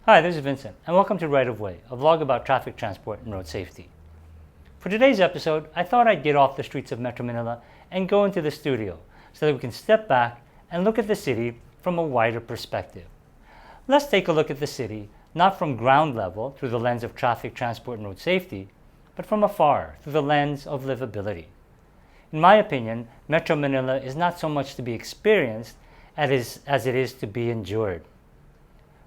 Hi, this is Vincent, and welcome to Right of Way, a vlog about traffic, transport, and road safety. For today's episode, I thought I'd get off the streets of Metro Manila and go into the studio so that we can step back and look at the city from a wider perspective. Let's take a look at the city, not from ground level through the lens of traffic, transport, and road safety, but from afar through the lens of livability. In my opinion, Metro Manila is not so much to be experienced as it is to be endured.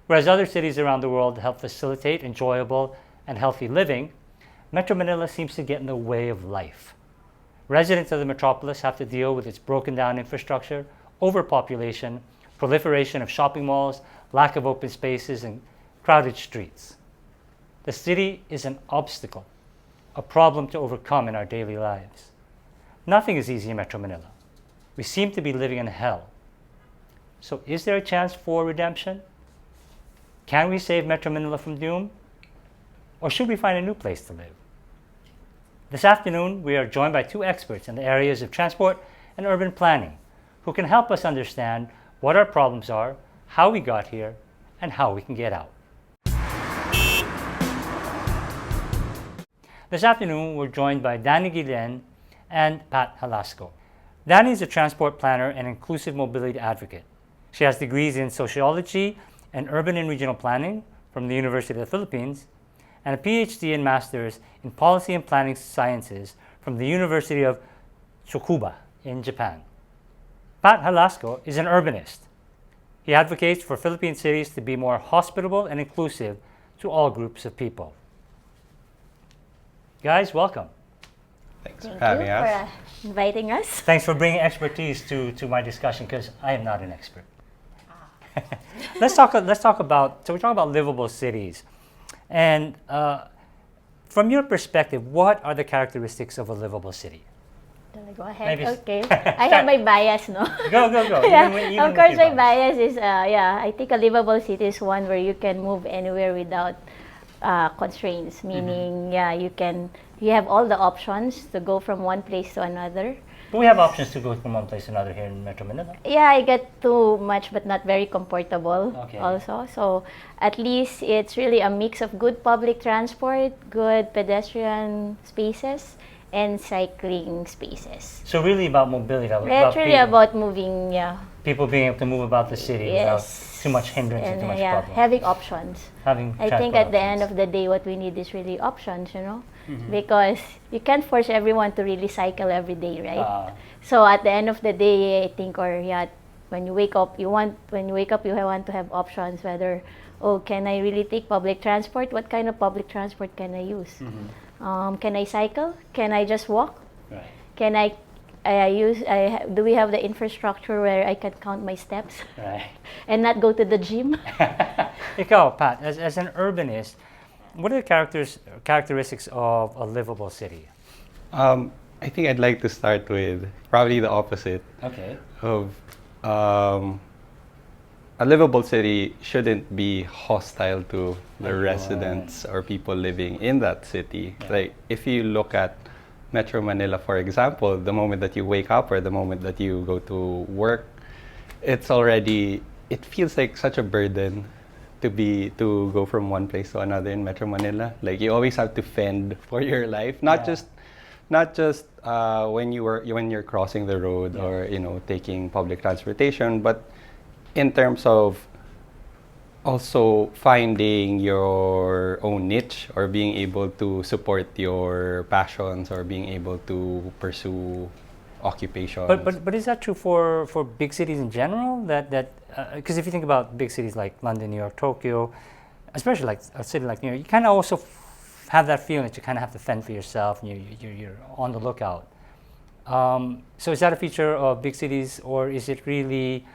Whereas other cities around the world help facilitate enjoyable and healthy living, Metro Manila seems to get in the way of life. Residents of the metropolis have to deal with its broken down infrastructure, overpopulation, proliferation of shopping malls, lack of open spaces, and crowded streets. The city is an obstacle, a problem to overcome in our daily lives. Nothing is easy in Metro Manila. We seem to be living in hell. So is there a chance for redemption? Can we save Metro Manila from doom? Or should we find a new place to live? This afternoon, we are joined by two experts in the areas of transport and urban planning who can help us understand what our problems are, how we got here, and how we can get out. This afternoon, we're joined by Donna Gillan and Pat Halasco. Dani is a transport planner and inclusive mobility advocate. She has degrees in sociology and urban and regional planning from the University of the Philippines and a PhD and master's in policy and planning sciences from the University of Tsukuba in Japan. Pat Halasco is an urbanist. He advocates for Philippine cities to be more hospitable and inclusive to all groups of people. Guys, welcome. Thanks for having us. Thank you for inviting us. Thanks for bringing expertise to my discussion because I am not an expert. Let's talk about, so we're talking about livable cities. And from your perspective, what are the characteristics of a livable city? Go ahead. Maybe okay. I have my bias, no? Go. Yeah. Even Of course, with my your bias is, I think a livable city is one where you can move anywhere without constraints. Meaning, you have all the options to go from one place to another. But we have options to go from one place to another here in Metro Manila. Yeah, I get too much, but not very comfortable Okay. also. So at least it's really a mix of good public transport, good pedestrian spaces, and cycling spaces. So really about mobility. It's really about moving, people being able to move about the city without too much hindrance and too much problem. having options. I think at the end of the day, what we need is really options, because you can't force everyone to really cycle every day, right? So at the end of the day, I think, when you wake up, you want to have options. Whether, can I really take public transport? What kind of public transport can I use? Can I cycle? Can I just walk? Right. Can do we have the infrastructure where I can count my steps? Right. And not go to the gym? Ikaw, Pat, as an urbanist, what are the characteristics of a livable city? I think I'd like to start with probably the opposite. Okay. Of a livable city shouldn't be hostile to the residents or people living in that city. Yeah. Like if you look at Metro Manila, for example, the moment that you wake up or the moment that you go to work, it feels like such a burden to go from one place to another in Metro Manila. Like you always have to fend for your life, not just when you're crossing the road or taking public transportation, but in terms of also finding your own niche or being able to support your passions or being able to pursue occupations. But is that true for big cities in general? Because if you think about big cities like London, New York, Tokyo, especially like a city like New York, you kind of also have that feeling that you kind of have to fend for yourself and you're on the lookout. So is that a feature of big cities, or is it really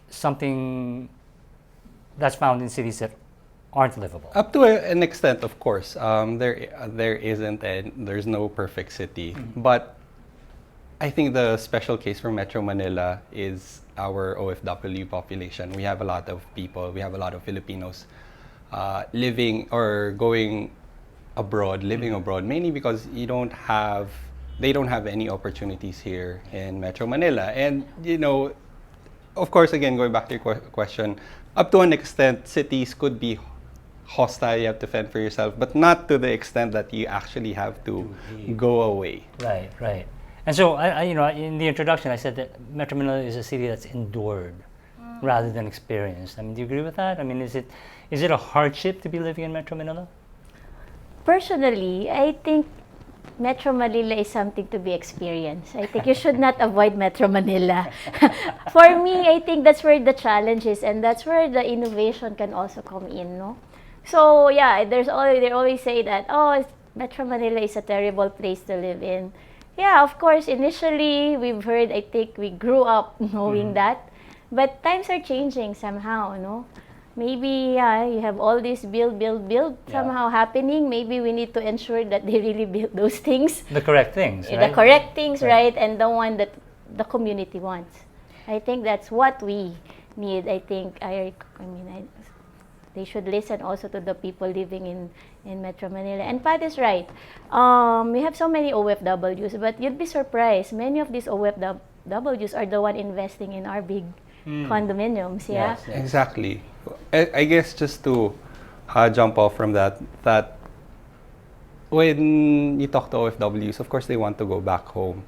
something that's found in cities that aren't livable? Up to an extent, of course. There's no perfect city. But I think the special case for Metro Manila is our OFW population. We have a lot of people, we have a lot of Filipinos living or going abroad, living abroad, mainly because they don't have any opportunities here in Metro Manila. And, of course, again, going back to your question, up to an extent, cities could be hostile, you have to fend for yourself, but not to the extent that you actually have to go away. Right, right. And so, in the introduction, I said that Metro Manila is a city that's endured rather than experienced. I mean, do you agree with that? I mean, is it a hardship to be living in Metro Manila? Personally, I think Metro Manila is something to be experienced. I think you should not avoid Metro Manila. For me, I think that's where the challenge is, and that's where the innovation can also come in, no? So yeah, they always say that, oh, Metro Manila is a terrible place to live in. Yeah, of course, initially we've heard, I think we grew up knowing that, but times are changing somehow, no? Maybe you have all this build somehow happening. Maybe we need to ensure that they really build those things. The correct things, right? The correct things, right? And the one that the community wants. I think that's what we need. I think they should listen also to the people living in Metro Manila. And Pat is right. We have so many OFWs, but you'd be surprised. Many of these OFWs are the one investing in our big condominiums, yeah? Yes. Exactly. I guess just to jump off from that when you talk to OFWs, of course they want to go back home.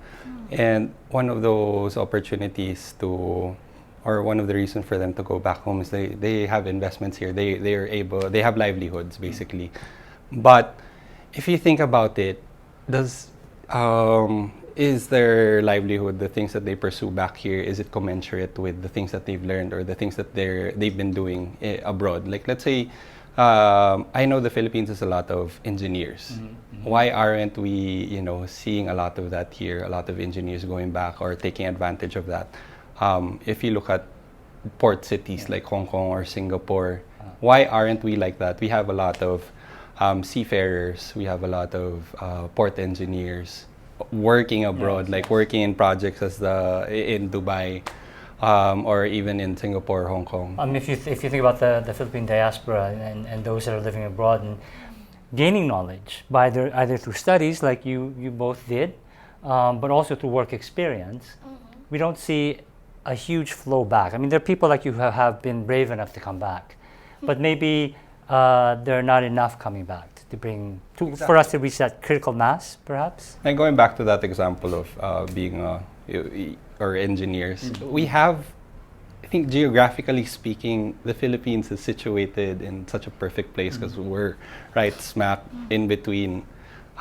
And one of those opportunities or one of the reasons for them to go back home is they have investments here. They have livelihoods basically. But if you think about it, is their livelihood, the things that they pursue back here, is it commensurate with the things that they've learned or the things that they've been doing abroad? Like, let's say, I know the Philippines has a lot of engineers. Why aren't we, seeing a lot of that here, a lot of engineers going back or taking advantage of that? If you look at port cities like Hong Kong or Singapore, why aren't we like that? We have a lot of seafarers, we have a lot of port engineers working abroad, like working in projects in Dubai or even in Singapore, Hong Kong. If you think about the Philippine diaspora and those that are living abroad and gaining knowledge by either through studies like you both did, but also through work experience, we don't see a huge flow back. I mean, there are people like you who have been brave enough to come back, but maybe there are not enough coming back for us to reach that critical mass, perhaps. And going back to that example of being or engineers, we have, I think geographically speaking, the Philippines is situated in such a perfect place because we're right smack in between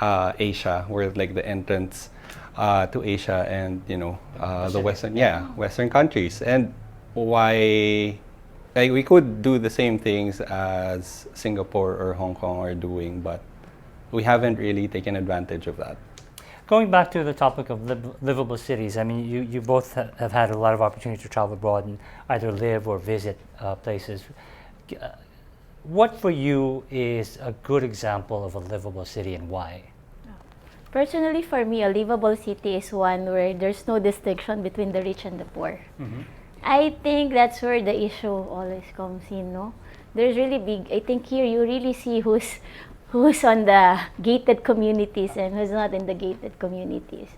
Asia. We're like the entrance to Asia and the Western countries. And why? Like, we could do the same things as Singapore or Hong Kong are doing, but we haven't really taken advantage of that. Going back to the topic of livable cities, I mean, you both have had a lot of opportunity to travel abroad and either live or visit places. What for you is a good example of a livable city and why? Personally, for me, a livable city is one where there's no distinction between the rich and the poor. I think that's where the issue always comes in, no? There's really big, I think here you really see who's on the gated communities and who's not in the gated communities.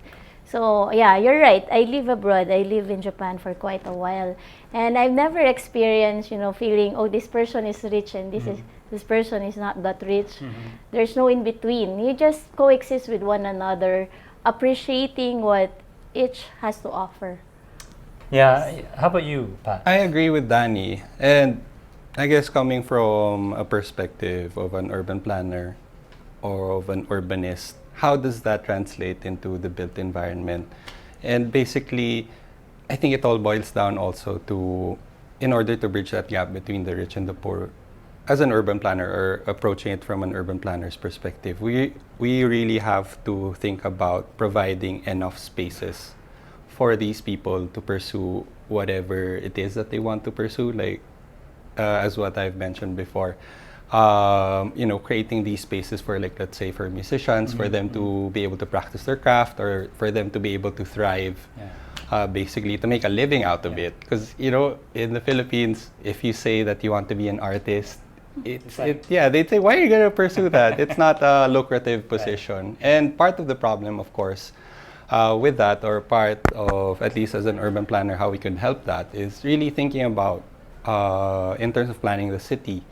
So yeah, you're right. I live abroad. I live in Japan for quite a while. And I've never experienced, feeling, oh, this person is rich and this person is not that rich. There's no in between. You just coexist with one another, appreciating what each has to offer. Yeah, how about you, Pat? I agree with Danny. And I guess coming from a perspective of an urban planner or of an urbanist, how does that translate into the built environment? And basically, I think it all boils down also to, in order to bridge that gap between the rich and the poor, as an urban planner or approaching it from an urban planner's perspective, we really have to think about providing enough spaces for these people to pursue whatever it is that they want to pursue, like as what I've mentioned before, creating these spaces for, like, let's say for musicians, for them to be able to practice their craft or for them to be able to thrive, basically to make a living out of it. Because, in the Philippines, if you say that you want to be an artist, they'd say, why are you going to pursue that? It's not a lucrative position. And part of the problem, of course, with that, or part of, at least as an urban planner, how we could help that is really thinking about, in terms of planning the city,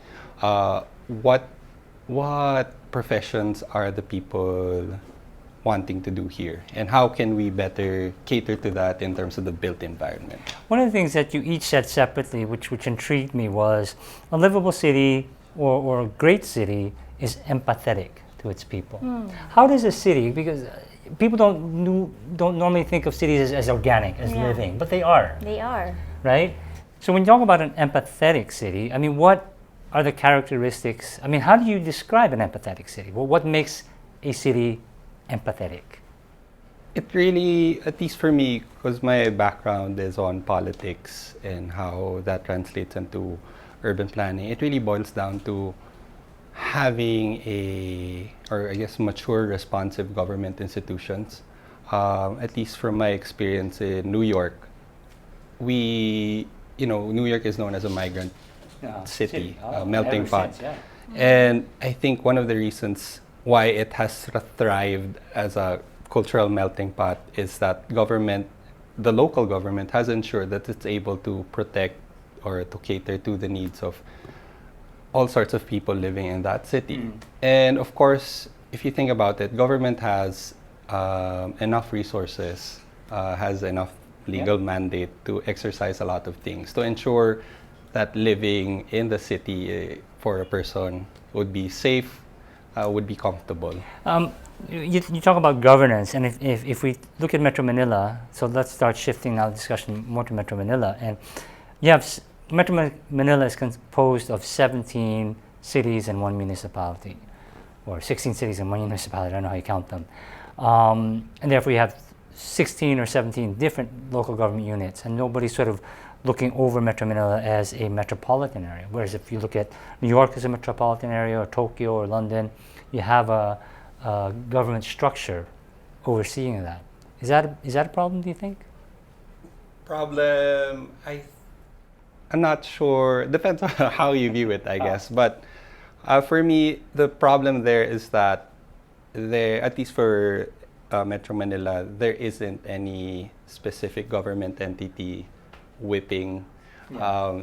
what what professions are the people wanting to do here, and how can we better cater to that in terms of the built environment? One of the things that you each said separately, which intrigued me, was a livable city or a great city is empathetic to its people. How does a city, because people don't normally think of cities as organic, as living, but they are. They are. Right? So when you talk about an empathetic city, I mean, what are the characteristics? I mean, how do you describe an empathetic city? Well, what makes a city empathetic? It really, at least for me, because my background is on politics and how that translates into urban planning, it really boils down to having mature, responsive government institutions. At least from my experience in New York, New York is known as a migrant city, melting pot. Since, yeah. And I think one of the reasons why it has thrived as a cultural melting pot is that the local government has ensured that it's able to protect or to cater to the needs of all sorts of people living in that city. And of course, if you think about it, government has enough resources, has enough legal mandate to exercise a lot of things to ensure that living in the city for a person would be safe, would be comfortable. You talk about governance, and if we look at Metro Manila, so let's start shifting our discussion more to Metro Manila. And you have Metro Manila is composed of 17 cities and one municipality, or 16 cities and one municipality. I don't know how you count them. And therefore, you have 16 or 17 different local government units, and nobody's sort of looking over Metro Manila as a metropolitan area. Whereas if you look at New York as a metropolitan area, or Tokyo or London, you have a government structure overseeing that. Is that a problem, do you think? Problem, I'm not sure. Depends on how you view it, I guess. But for me, the problem there is that at least for Metro Manila, there isn't any specific government entity whipping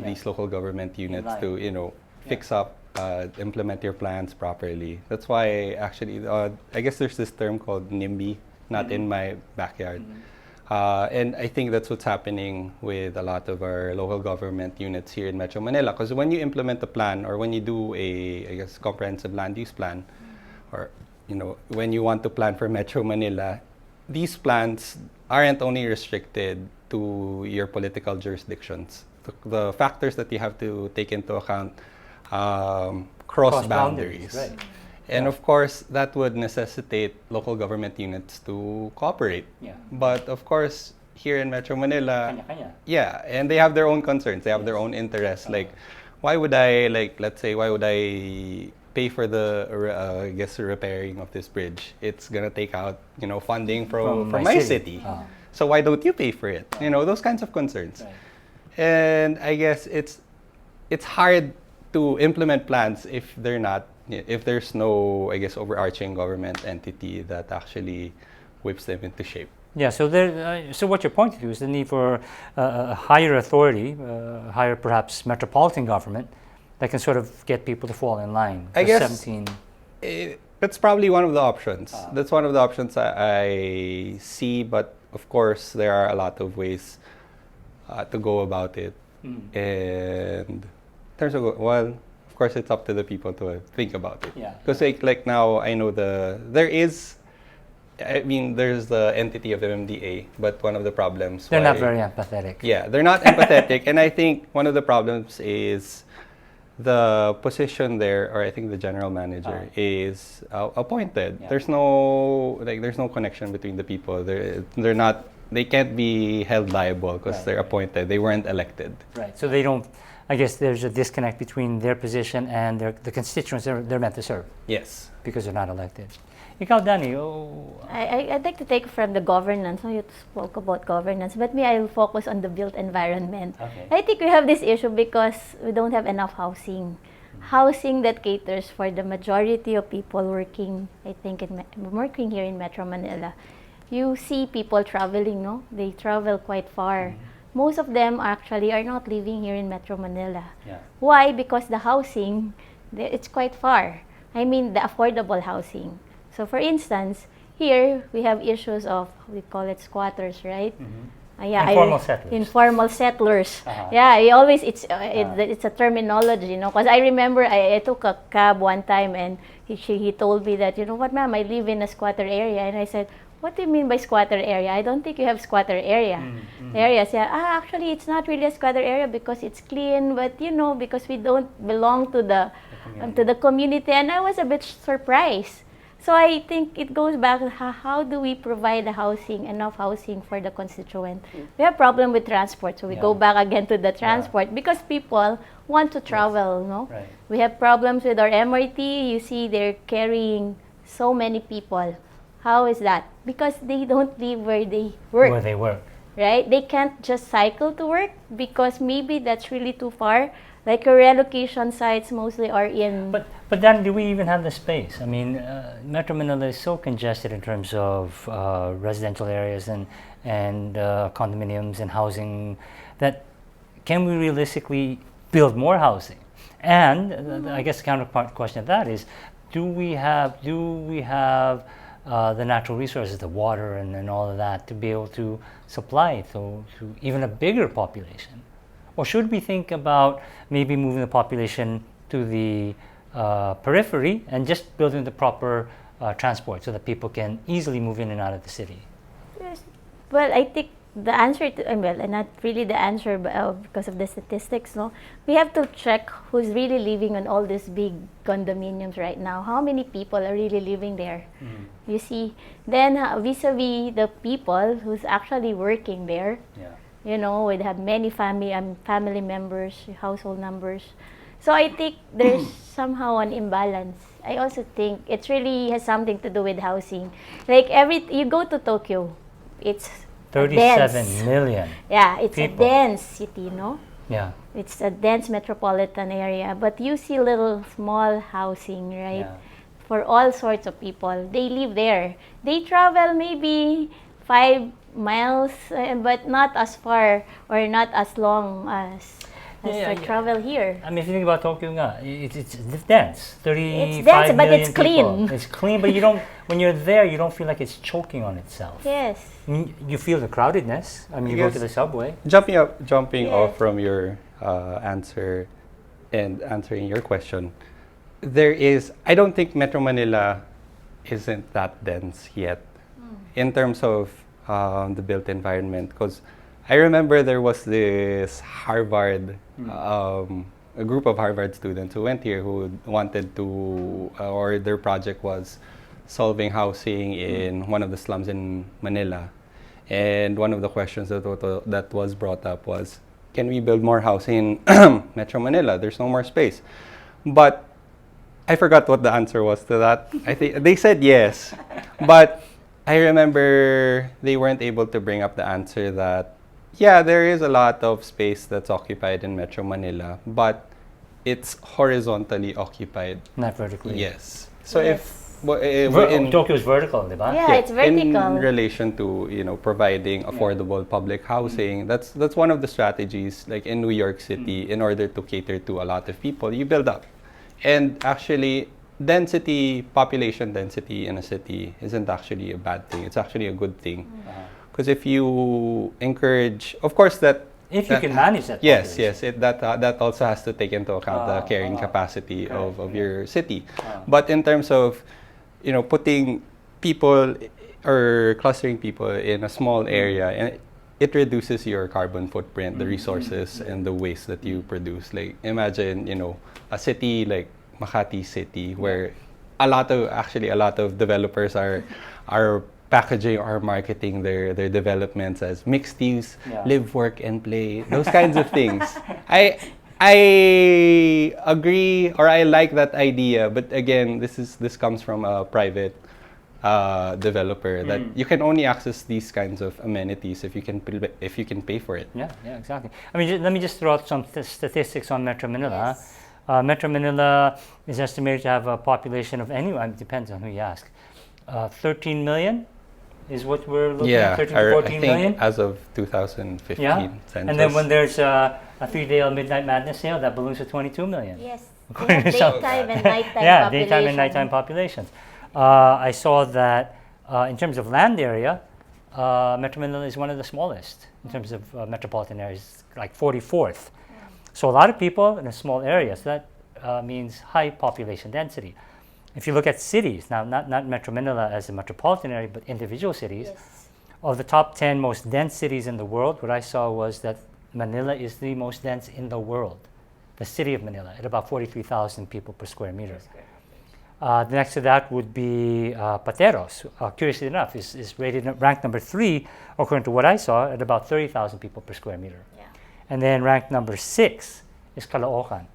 these local government units to fix up, implement your plans properly. That's why actually, I guess there's this term called NIMBY, not in my backyard. And I think that's what's happening with a lot of our local government units here in Metro Manila. Because when you implement a plan, or when you do a comprehensive land use plan, or when you want to plan for Metro Manila, these plans aren't only restricted to your political jurisdictions. The factors that you have to take into account cross boundaries. Right. And of course, that would necessitate local government units to cooperate. Yeah. But of course, here in Metro Manila, Kanya-kanya. yeah, and they have their own concerns. They have their own interests. Like, why would I pay for the repairing of this bridge? It's gonna take out funding from my city. So why don't you pay for it? Those kinds of concerns. Right. And I guess it's hard to implement plans if there's no, I guess, overarching government entity that actually whips them into shape. Yeah, so so what you're pointing to is the need for a higher authority, higher perhaps metropolitan government that can sort of get people to fall in line. I guess 17. That's probably one of the options. That's one of the options I see, but of course there are a lot of ways to go about it. And in terms of, of course it's up to the people to think about it. Yeah. Because like now I know there's the entity of the MMDA, but one of the problems They're not very empathetic. Yeah, they're not empathetic, and I think one of the problems is the position there, or I think the general manager is appointed. Yeah. There's no connection between the people. They can't be held liable because they're appointed. They weren't elected. Right. So they don't. I guess there's a disconnect between their position and the constituents they're meant to serve. Yes. Because they're not elected. Ikaw, Danny, I'd like to take from the governance. So you spoke about governance, but I'll focus on the built environment. Okay. I think we have this issue because we don't have enough housing. Housing that caters for the majority of people working, working here in Metro Manila. You see people traveling, no? They travel quite far. Most of them actually are not living here in Metro Manila. Yeah. Why? Because the housing it's quite far. I mean, the affordable housing. So for instance, here we have issues of, we call it squatters, right? Informal settlers. Informal settlers. Yeah, we always, it's a terminology, you know, because I remember I took a cab one time and he told me that, you know what, ma'am, I live in a squatter area. And I said, what do you mean by squatter area? I don't think you have squatter areas. Yeah, actually, it's not really a squatter area because it's clean, but you know, because we don't belong to the community. And I was a bit surprised. So I think it goes back to how do we provide the housing, enough housing for the constituent. We have problem with transport, so we go back again to the transport because people want to travel, no? Right. We have problems with our MRT. You see, they're carrying so many people. How is that? Because they don't live where they work. Where they work. Right? They can't just cycle to work because maybe that's really too far. Like your relocation sites mostly are in... But then do we even have the space? I mean, Metro Manila is so congested in terms of residential areas and condominiums and housing that can we realistically build more housing? And I guess the counterpart question of that is, do we have the natural resources, the water and all of that, to be able to supply to even a bigger population? Or should we think about maybe moving the population to the periphery and just building the proper transport so that people can easily move in and out of the city? Yes. Well, I think the answer to, well, not really the answer, but because of the statistics, no? We have to check who's really living on all these big condominiums right now. How many people are really living there? You see? Then vis-a-vis the people who's actually working there, you know, would have many family members, household numbers. So I think there's somehow an imbalance. I also think it really has something to do with housing. Like you go to Tokyo, it's 37 million. Yeah, it's people. A dense city, no? Yeah. It's a dense metropolitan area, but you see little small housing, right? Yeah. For all sorts of people. They live there. They travel maybe 5 miles, but not as far or not as long as travel here. I mean, if you think about Tokyo, it's dense. 35 it's dense, but million it's people. clean. It's clean, but you don't. When you're there, you don't feel like it's choking on itself. Yes. You feel the crowdedness. I mean, you go to the subway. Jumping off from your answer and answering your question, I don't think Metro Manila isn't that dense yet in terms of the built environment. Because I remember there was this Harvard, a group of Harvard students who went here who wanted to, or their project was solving housing in one of the slums in Manila. And one of the questions that was brought up was, can we build more housing in Metro Manila? There's no more space. But I forgot what the answer was to that. I think they said yes, but I remember they weren't able to bring up the answer that, yeah, there is a lot of space that's occupied in Metro Manila, but it's horizontally occupied. Not vertically. Yes. So Tokyo is vertical, diba? Yeah, it's vertical. In relation to providing affordable public housing, that's one of the strategies. Like in New York City, in order to cater to a lot of people, you build up, and actually, population density in a city isn't actually a bad thing. It's actually a good thing, because if you encourage, of course, if you can manage that. Yes, that also has to take into account the carrying capacity of your city. But in terms of putting people or clustering people in a small area, and it reduces your carbon footprint, the resources and the waste that you produce. Like imagine, a city like Makati City, where a lot of developers are packaging or marketing their developments as mixed use, live, work, and play, those kinds of things. I agree, or I like that idea, but again, this comes from a private developer that you can only access these kinds of amenities if you can pay for it. Yeah, exactly. I mean, let me just throw out some statistics on Metro Manila. Yes. Metro Manila is estimated to have a population of it depends on who you ask. 13 million is what we're looking at, 13 to 14 million. As of 2015 census. And then when there's a 3-day midnight madness sale, that balloons to 22 million. Yes. according to some. Daytime and nighttime Yeah, population. daytime and nighttime populations. I saw that in terms of land area, Metro Manila is one of the smallest in terms of metropolitan areas, like 44th. So a lot of people in a small area, so that means high population density. If you look at cities, now not Metro Manila as a metropolitan area, but individual cities, Yes. of the top 10 most dense cities in the world, what I saw was that Manila is the most dense in the world. The city of Manila, at about 43,000 people per square meter. Next to that would be Pateros. Curiously enough, is ranked number 3, according to what I saw, at about 30,000 people per square meter. Yeah. And then ranked number 6 is Caloocan,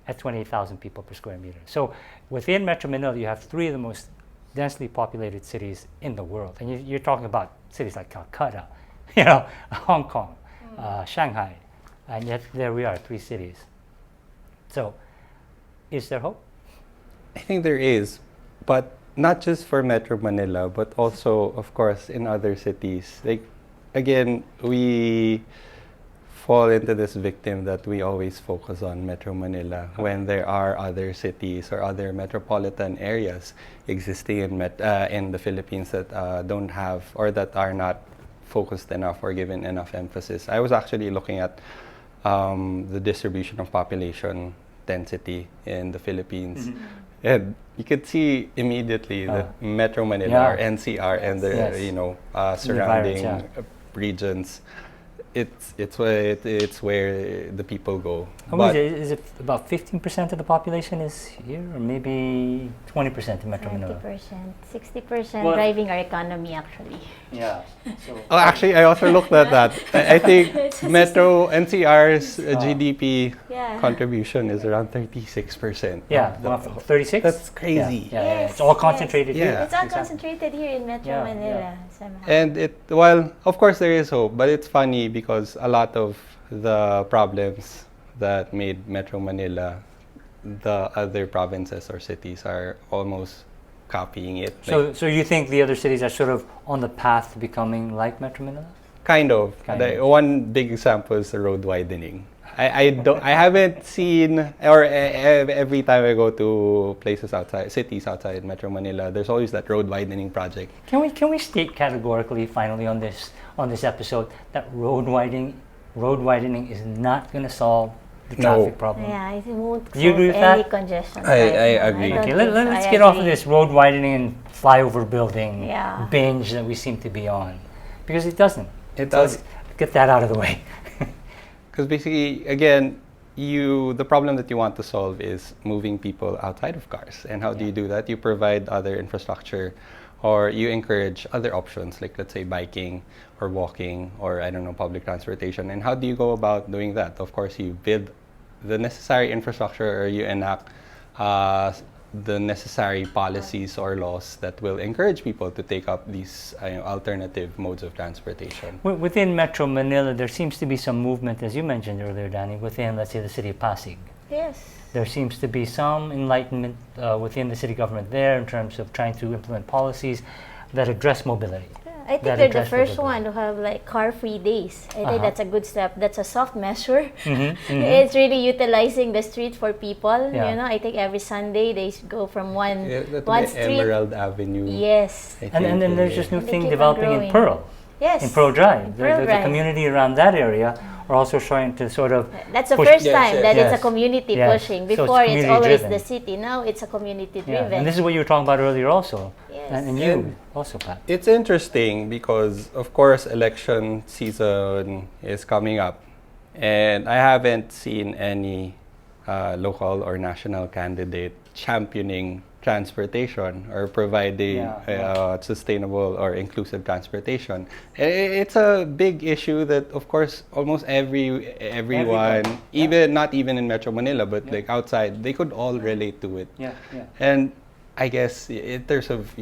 at 28,000 people per square meter. So within Metro Manila, you have 3 of the most densely populated cities in the world. And you're talking about cities like Calcutta, Hong Kong, Shanghai, and yet there we are, 3 cities. So, is there hope? I think there is, but not just for Metro Manila, but also, of course, in other cities. Like, again, we fall into this victim that we always focus on Metro Manila when there are other cities or other metropolitan areas existing in the Philippines that don't have or that are not focused enough or given enough emphasis. I was actually looking at the distribution of population density in the Philippines. And you could see immediately that Metro Manila or NCR and the surrounding regions, it's where the people go. But is it about 15% of the population is here, or maybe 20% in Metro Manila? 20%, 60% driving our economy actually. Yeah. So Actually, I also looked at that. I think Metro NCR's GDP contribution is around 36%. Yeah, 36? That's crazy. Yeah. It's all concentrated here. Yeah. It's all concentrated here in Metro Manila somehow. And while of course there is hope, but it's funny because a lot of the problems that made Metro Manila, the other provinces or cities are almost copying it. So you think the other cities are sort of on the path to becoming like Metro Manila? Kind of. One big example is the road widening. I haven't seen, or every time I go to cities outside Metro Manila, there's always that road widening project. Can we state categorically, finally, on this episode, that road widening is not going to solve the traffic problem? Yeah, it won't Do you agree solve with any that? congestion. I agree. Okay, let's get off of this road widening and flyover building binge that we seem to be on, because it doesn't. It does. Let's get that out of the way. Because basically, again, the problem that you want to solve is moving people outside of cars. And how do you do that? You provide other infrastructure, or you encourage other options, like let's say biking or walking or public transportation. And how do you go about doing that? Of course, you build the necessary infrastructure, or you enact the necessary policies or laws that will encourage people to take up these alternative modes of transportation. Within Metro Manila, there seems to be some movement, as you mentioned earlier, Danny, within, let's say, the city of Pasig. Yes. There seems to be some enlightenment within the city government there in terms of trying to implement policies that address mobility. I think they're the first one to have like car-free days. I think that's a good step. That's a soft measure. It's really utilizing the street for people. Yeah. I think every Sunday they go from one street. Emerald Avenue. Yes. And then there's this new They thing keep on developing in growing. Pearl. Yes. In Pearl Drive. Pearl The Drive. community around that area are also trying to sort of That's the push- first time that Yes. it's a community Yes. pushing. So it's Before it's always community-driven. the city. Now it's a community driven. And this is what you were talking about earlier also. Yes. And you also, Pat. It's interesting because, of course, election season is coming up. And I haven't seen any local or national candidate championing transportation or providing sustainable or inclusive transportation. It's a big issue that, of course, almost everyone, not even in Metro Manila, but like outside, they could all relate to it. And I guess in terms of,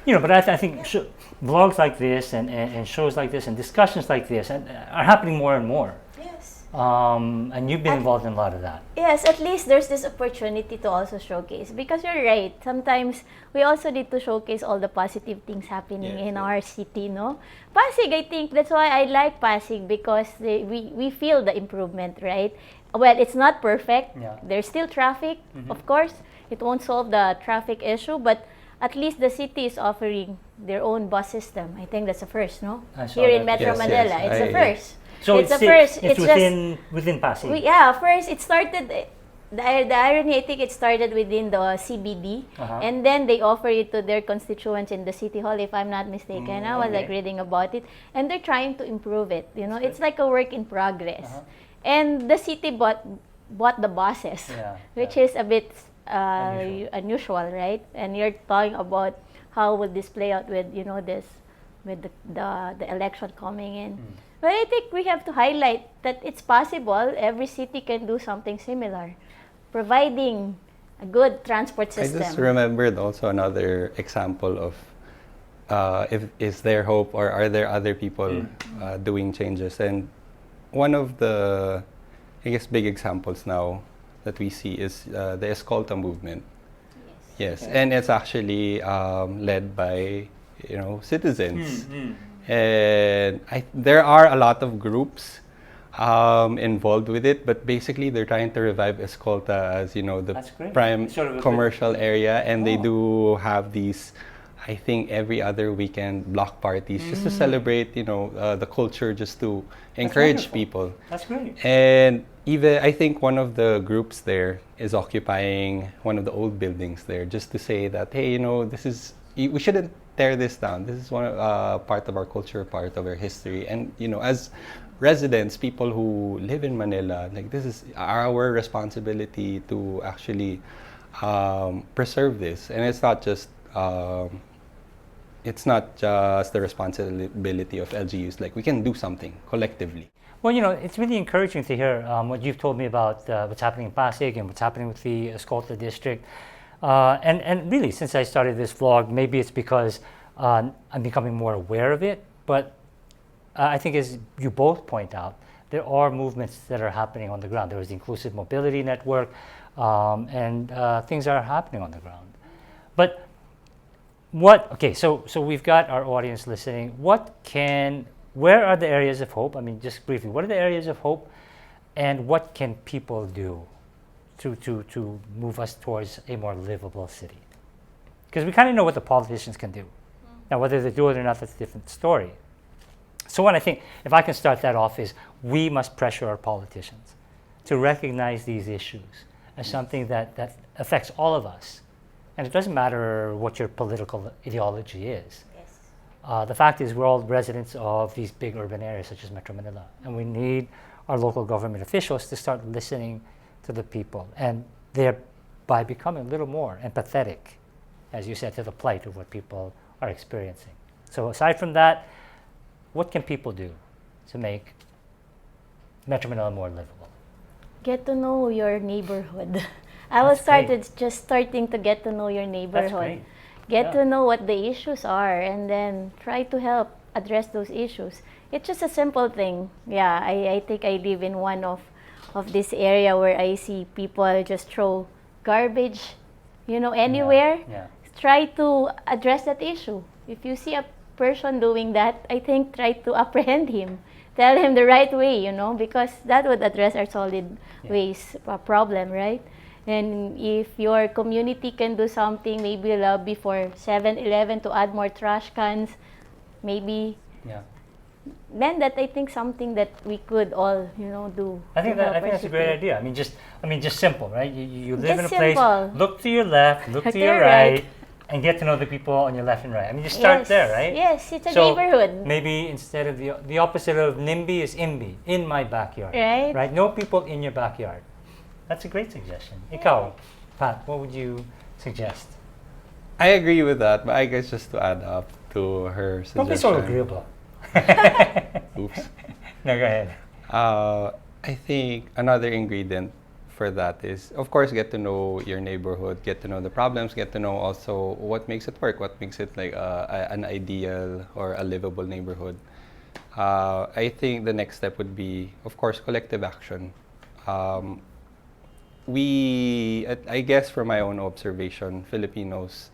but I think vlogs like this and shows like this and discussions like this are happening more and more. Yes. And you've been involved in a lot of that. Yes, at least there's this opportunity to also showcase. Because you're right, sometimes we also need to showcase all the positive things happening in our city, no? Pasig, I think, that's why I like Pasig, because we feel the improvement, right? well, it's not perfect. Yeah. There's still traffic, of course. It won't solve the traffic issue, but at least the city is offering their own bus system. I think that's a first, no? I saw Here in that. Metro Yes, Manila, yes. it's a first. So it's a still- first. It's within Pasig. First it started. The irony, I think it started within the CBD, and then they offer it to their constituents in the city hall, if I'm not mistaken. I was like reading about it, and they're trying to improve it. You know, it's like a work in progress. And the city bought the buses, which is a bit unusual, right? And you're talking about how will this play out with with the election coming in. But I think we have to highlight that it's possible. Every city can do something similar, providing a good transport system. I just remembered also another example of if is there hope or are there other people doing changes. And one of the, I guess, big examples now that we see is the Escolta movement. Yes, and it's actually led by citizens. And there are a lot of groups involved with it, but basically they're trying to revive Escolta as the prime Sort of commercial area, and they do have these, I think, every other weekend block parties just to celebrate the culture, just to encourage people. That's great. And even I think one of the groups there is occupying one of the old buildings there, just to say that, hey, this is, we shouldn't tear this down. This is part of our culture, part of our history. And as residents, people who live in Manila, like, this is our responsibility to actually preserve this. And it's not just the responsibility of LGUs. Like, we can do something collectively. Well, it's really encouraging to hear what you've told me about what's happening in Pasig and what's happening with the Escolta district. And really, since I started this vlog, maybe it's because I'm becoming more aware of it, but I think, as you both point out, there are movements that are happening on the ground. There is the Inclusive Mobility Network, and things are happening on the ground. But so we've got our audience listening. Where are the areas of hope? I mean, just briefly, what are the areas of hope, and what can people do to move us towards a more livable city? Because we kind of know what the politicians can do. Now, whether they do it or not, that's a different story. So what I think, if I can start that off, is we must pressure our politicians to recognize these issues as something that affects all of us. And it doesn't matter what your political ideology is. The fact is, we're all residents of these big urban areas such as Metro Manila, and we need our local government officials to start listening to the people, and thereby becoming a little more empathetic, as you said, to the plight of what people are experiencing. So aside from that, what can people do to make Metro Manila more livable? Get to know your neighborhood. I was starting to get to know your neighborhood. Get to know what the issues are, and then try to help address those issues. It's just a simple thing. Yeah, I think I live in one of this area where I see people just throw garbage, anywhere. Try to address that issue. If you see a person doing that, I think try to apprehend him. Tell him the right way, because that would address our solid waste problem, right? And if your community can do something, maybe lobby for 7-Eleven to add more trash cans, maybe. Then that, I think, something that we could all, do. I think that's a great idea. I mean, just simple, right? You live in a simple place. Look to your left, look to your right, and get to know the people on your left and right. I mean, just start there, right? Yes, it's a neighborhood. Maybe instead of the opposite of NIMBY is IMBY, in my backyard. Right. Right. Know people in your backyard. That's a great suggestion. Ikaw, Pat, what would you suggest? I agree with that, but I guess just to add up to her suggestion. Don't be so agreeable. Oops. No, go ahead. I think another ingredient for that is, of course, get to know your neighborhood, get to know the problems, get to know also what makes it work, what makes it like an ideal or a livable neighborhood. I think the next step would be, of course, collective action. I guess from my own observation, Filipinos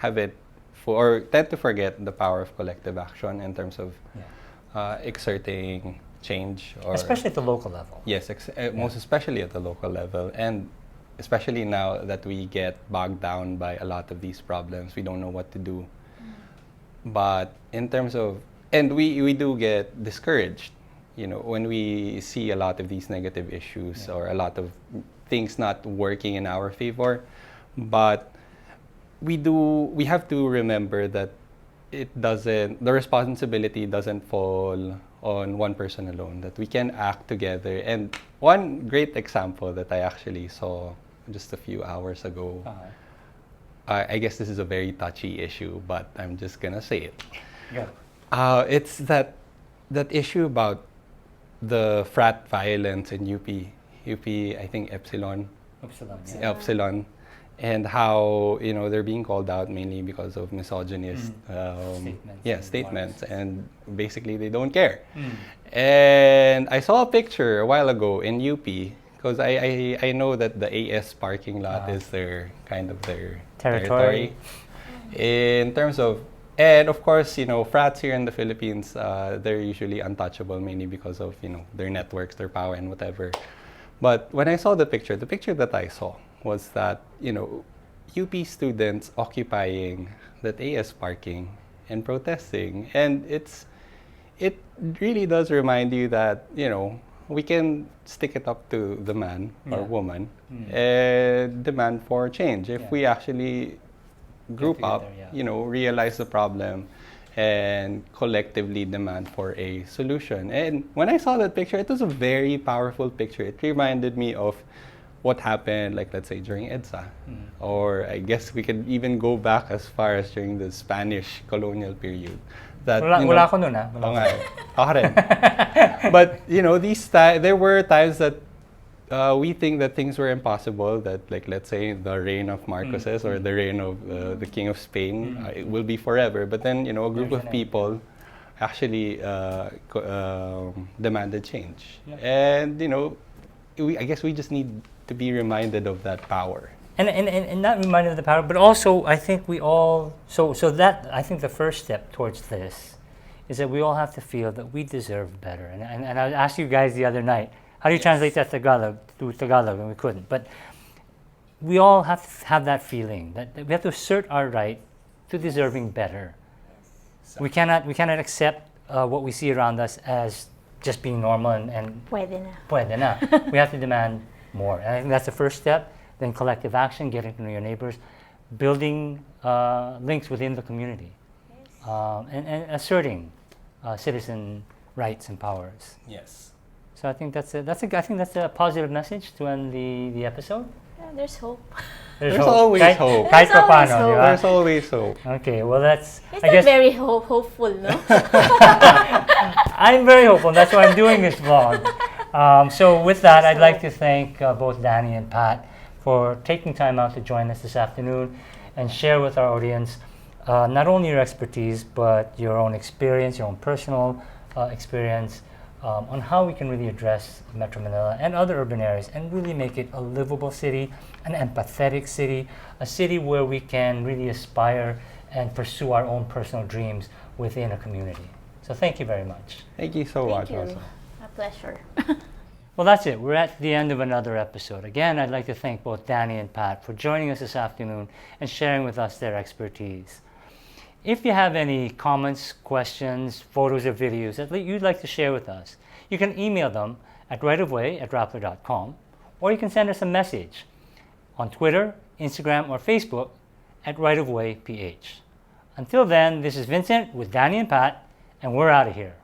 tend to forget the power of collective action in terms of exerting change, or Especially at the local level. yes, most especially at the local level, and especially now that we get bogged down by a lot of these problems, we don't know what to do. But in terms of, and we do get discouraged, when we see a lot of these negative issues or a lot of things not working in our favor. But we have to remember that the responsibility doesn't fall on one person alone, that we can act together. And one great example that I actually saw just a few hours ago, I guess this is a very touchy issue, but I'm just gonna say it. Yeah. It's that issue about the frat violence in UP, I think Epsilon, Epsilon, and how they're being called out mainly because of misogynist statements, and basically they don't care. And I saw a picture a while ago in UP, because I know that the AS parking lot is their kind of their territory. In terms of, and of course, frats here in the Philippines, they're usually untouchable mainly because of their networks, their power, and whatever. But when I saw the picture that I saw was that UP students occupying that AS parking and protesting, and it really does remind you that we can stick it up to the man or woman and demand for change if we actually group up, realize the problem and collectively demand for a solution. And when I saw that picture, it was a very powerful picture. It reminded me of what happened, like let's say during EDSA, or I guess we could even go back as far as during the Spanish colonial period. That wala ako nun, ha? Oo nga eh. Ako rin. But there were times that we think that things were impossible, that like let's say the reign of Marcoses or the reign of the King of Spain it will be forever. But then a group of people actually demanded change, and I guess we just need to be reminded of that power. And not reminded of the power, but also I think we all, so that, I think the first step towards this is that we all have to feel that we deserve better. And I asked you guys the other night, how do you translate that to Tagalog, and we couldn't. But we all have to have that feeling, that we have to assert our right to deserving better. We cannot accept what we see around us as just being normal and Pwede na. We have to demand more. And I think that's the first step. Then collective action, getting to know your neighbors, building links within the community, and asserting citizen rights and powers. Yes. So I think that's a positive message to end the episode. Yeah, there's hope. There's always hope. Kahit There's always paano, hope. di ba? There's always hope. Okay, well that's. It's I not guess very hopeful, no? I'm very hopeful. That's why I'm doing this vlog. So with that, I'd like to thank both Danny and Pat for taking time out to join us this afternoon and share with our audience not only your expertise, but your own experience, your own personal experience on how we can really address Metro Manila and other urban areas and really make it a livable city, an empathetic city, a city where we can really aspire and pursue our own personal dreams within a community. So thank you very much. Thank you so much. Thank you. Also. A pleasure. Well, that's it. We're at the end of another episode. Again, I'd like to thank both Danny and Pat for joining us this afternoon and sharing with us their expertise. If you have any comments, questions, photos, or videos that you'd like to share with us, you can email them at rightofway@rappler.com, or you can send us a message on Twitter, Instagram, or Facebook at rightofwayph. Until then, this is Vincent with Danny and Pat, and we're out of here.